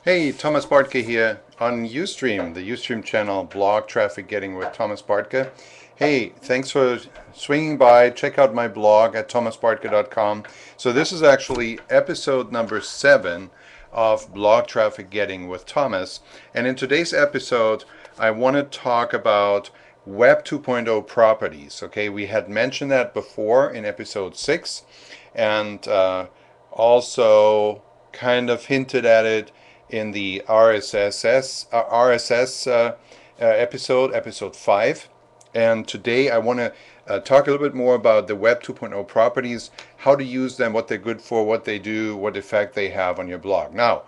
Hey, Thomas Bartke here on Ustream, the Ustream channel, Blog Traffic Getting with Thomas Bartke. Hey, thanks for swinging by. Check out my blog at thomasbartke.com. So this is actually episode number 7 of Blog Traffic Getting with Thomas. And in today's episode, I want to talk about Web 2.0 properties. Okay, we had mentioned that before in episode 6, and also kind of hinted at it in the RSS episode 5. And today I want to talk a little bit more about the Web 2.0 properties, how to use them, what they're good for, what they do, what effect they have on your blog. Now,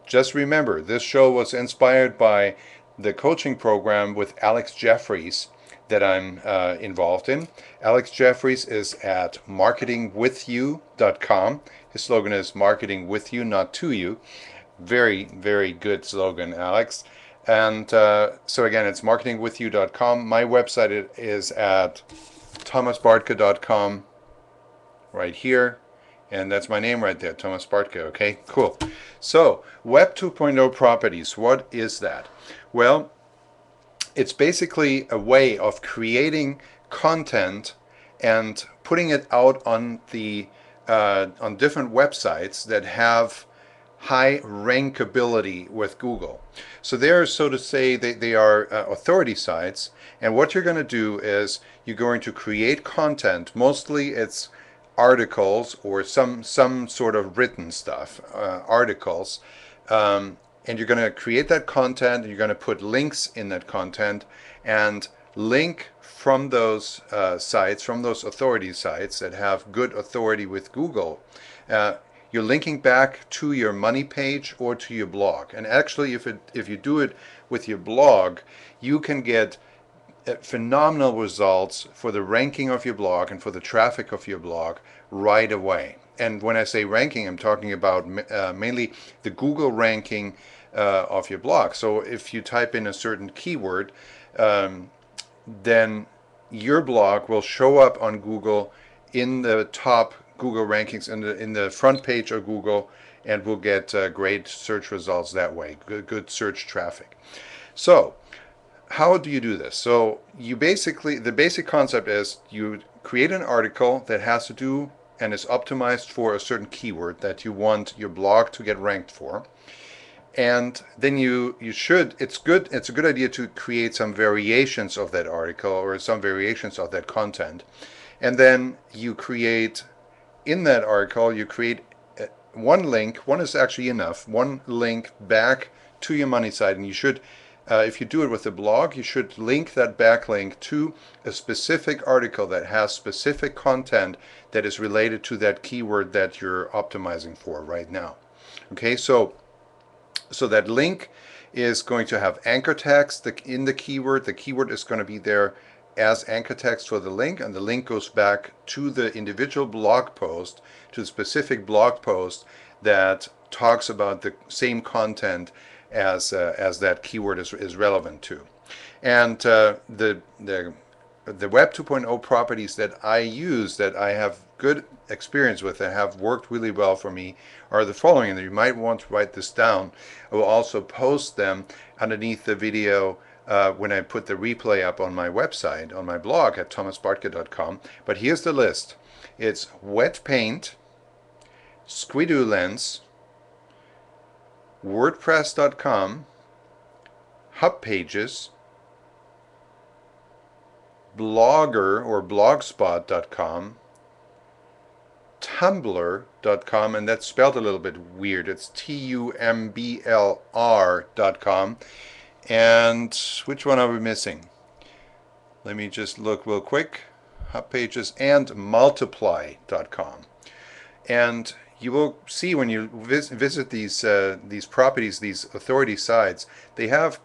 just remember, this show was inspired by the coaching program with Alex Jeffries that I'm involved in. Alex Jeffries is at marketingwithyou.com. His slogan is marketing with you, not to you. Very, very good slogan, Alex. And so again, it's marketingwithyou.com. My website is at thomasbartke.com right here. And that's my name right there, Thomas Bartke. Okay, cool. So, Web 2.0 properties, what is that? Well, it's basically a way of creating content and putting it out on the on different websites that have high rankability with Google. So they're, so to say, they are authority sites, and what you're going to do is you're going to create content. Mostly it's articles or some sort of written stuff, articles, and you're going to create that content, and you're going to put links in that content, and link from those sites, from those authority sites that have good authority with Google. You're linking back to your money page or to your blog. And actually, if you do it with your blog, you can get phenomenal results for the ranking of your blog and for the traffic of your blog right away. And when I say ranking, I'm talking about mainly the Google ranking of your blog. So if you type in a certain keyword, then your blog will show up on Google in the top Google rankings, in the front page of Google, and will get great search results that way, good search traffic. So how do you do this? So you basically, the basic concept is you create an article that has to do and is optimized for a certain keyword that you want your blog to get ranked for. And then you should, it's a good idea to create some variations of that article or some variations of that content. And then you create, in that article, you create one link, one is actually enough, one link back to your money site. And you should, if you do it with a blog, you should link that backlink to a specific article that has specific content that is related to that keyword that you're optimizing for right now. Okay, so that link is going to have anchor text in the keyword. The keyword is going to be there as anchor text for the link, and the link goes back to the individual blog post, to the specific blog post that talks about the same content as that keyword is relevant to. And the Web 2.0 properties that I use, that I have good experience with, that have worked really well for me, are the following, and you might want to write this down. I will also post them underneath the video when I put the replay up on my website, on my blog at thomasbartke.com. But here's the list. It's wet paint, Squidoo lens, WordPress.com, Hub Pages, Blogger or Blogspot.com, Tumblr.com, and that's spelled a little bit weird. It's TUMBLR.com. And which one are we missing? Let me just look real quick. Hub Pages and Multiply.com. And you will see when you visit these properties, these authority sites, they have,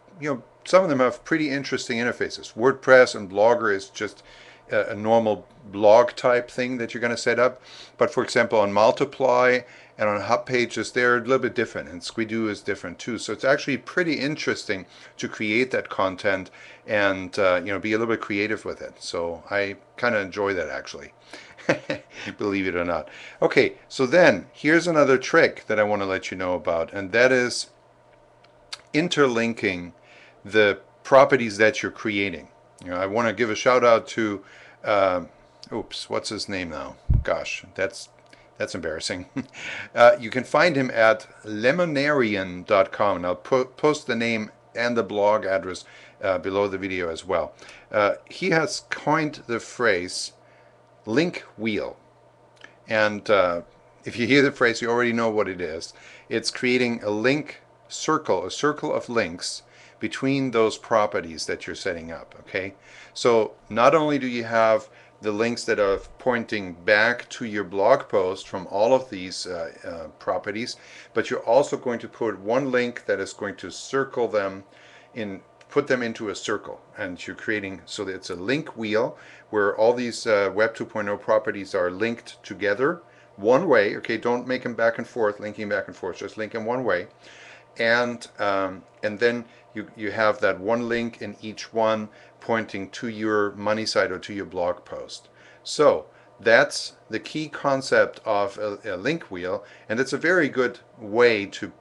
some of them have pretty interesting interfaces. WordPress and Blogger is just a normal blog type thing that you're going to set up. But for example, on Multiply and on Hub Pages, they're a little bit different, and Squidoo is different too. So it's actually pretty interesting to create that content and be a little bit creative with it. So I kind of enjoy that, actually. Believe it or not. Okay, so then here's another trick that I want to let you know about, and that is interlinking the properties that you're creating. I want to give a shout out to, what's his name now? Gosh, that's embarrassing. You can find him at lemonarian.com, and I'll post the name and the blog address below the video as well. He has coined the phrase link wheel. And if you hear the phrase, you already know what it is. It's creating a link circle, a circle of links between those properties that you're setting up, okay? So not only do you have the links that are pointing back to your blog post from all of these properties, but you're also going to put one link that is going to circle them in, put them into a circle, and you're creating, so that it's a link wheel where all these Web 2.0 properties are linked together one way. Okay, don't make them back and forth, linking back and forth, just link them one way. And then you have that one link in each one pointing to your money site or to your blog post. So that's the key concept of a link wheel, and it's a very good way to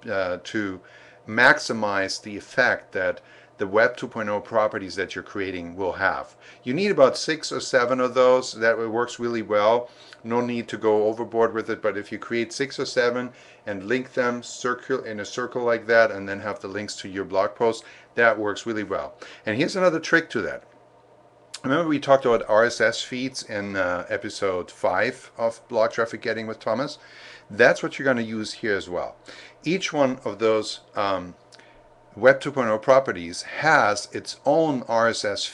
maximize the effect that the Web 2.0 properties that you're creating will have. You need about 6 or 7 of those. That works really well. No need to go overboard with it, but if you create 6 or 7 and link them in a circle like that, and then have the links to your blog post, that works really well. And here's another trick to that. Remember we talked about RSS feeds in episode 5 of Blog Traffic Getting with Thomas? That's what you're going to use here as well. Each one of those Web 2.0 properties has its own RSS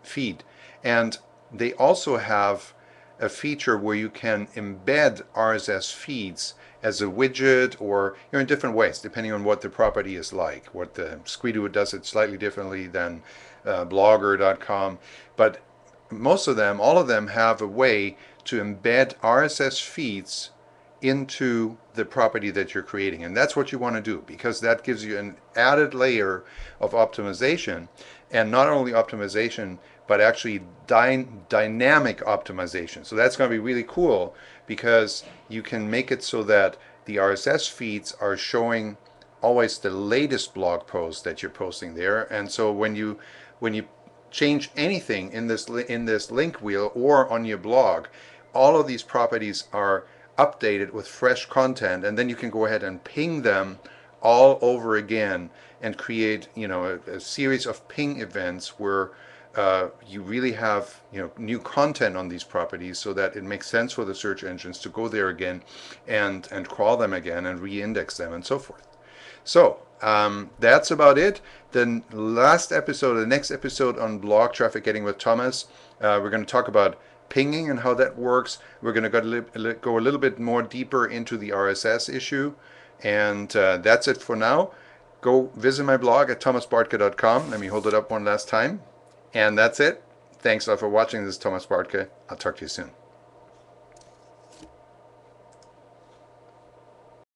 feed, and they also have a feature where you can embed RSS feeds as a widget, or in different ways depending on what the property is like. What the Squidoo does it slightly differently than blogger.com, but most of them, all of them, have a way to embed RSS feeds into the property that you're creating, and that's what you want to do, because that gives you an added layer of optimization, and not only optimization but actually dynamic optimization. So that's going to be really cool, because you can make it so that the RSS feeds are showing always the latest blog post that you're posting there, and so when you change anything in this link wheel or on your blog, all of these properties are updated with fresh content, and then you can go ahead and ping them all over again and create, a series of ping events where you really have, new content on these properties, so that it makes sense for the search engines to go there again and crawl them again and re-index them and so forth. So that's about it. The next episode on Blog Traffic Getting with Thomas, we're going to talk about pinging and how that works. We're going to go a little bit more deeper into the RSS issue, and that's it for now. Go visit my blog at thomasbartke.com. Let me hold it up one last time. And that's it. Thanks a lot for watching. This is Thomas Bartke. I'll talk to you soon.